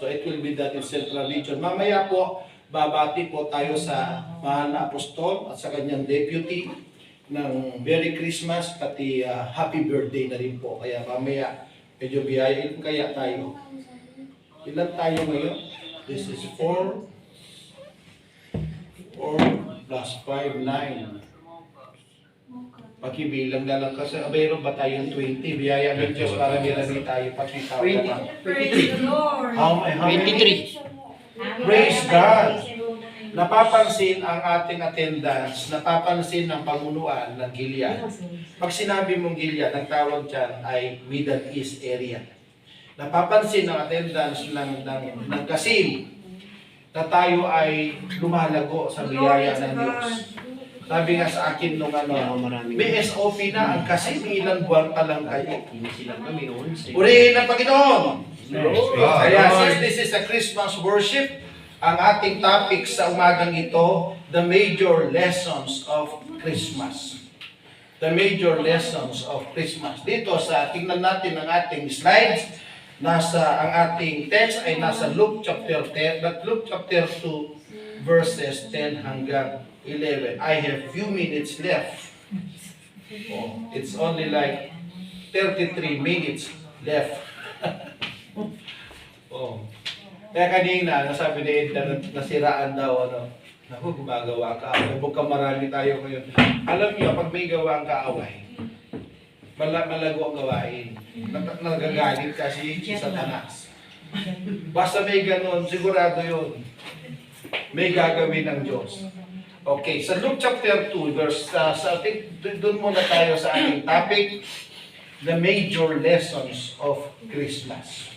So it will be that in Central Region. Mamaya po, babati po tayo sa mahal na apostol at sa kanyang deputy ng Merry Christmas pati Happy Birthday na rin po. Kaya mamaya, medyo biyayin kaya tayo. Ilan tayo ngayon? This is 4 plus 5, 9. Pakibilang na lang kasi mayroon ba tayong 20? Biyaya ng Diyos para mayroon tayo pakita. 23. How many? 23. Praise God! Napapansin ang ating attendance, napapansin ng pamunuan ng Gilead. Pag sinabi mong Gilead, ang tawag dyan ay Middle East area. Napapansin ang attendance ng Kasim na tayo ay lumalago sa biyaya ng Diyos. Sabi nga sa akin nung may SOP na ang Kasim, ilang buwan pa lang kayo. Purihin ang Panginoon! Kaya since this is a Christmas worship, ang ating topic sa umagang ito, the major lessons of Christmas. The major lessons of Christmas. Dito tingnan natin ang ating slides. Ang ating text ay nasa Luke chapter 10, but Luke chapter 2, verses 10 hanggang 11. I have few minutes left. It's only like 33 minutes left. Kaya kanina, nasabi ni Edna, nasiraan daw, naku, gumagawa ka. Mukhang marami tayo ngayon. Alam niyo, pag may gawang kaaway, malago ang gawain. Nagagalit kasi si Satanas. Basta may ganon, sigurado yun. May gagawin ng Diyos. Okay, sa Luke chapter 2, doon muna tayo sa ating topic, the major lessons of Christmas.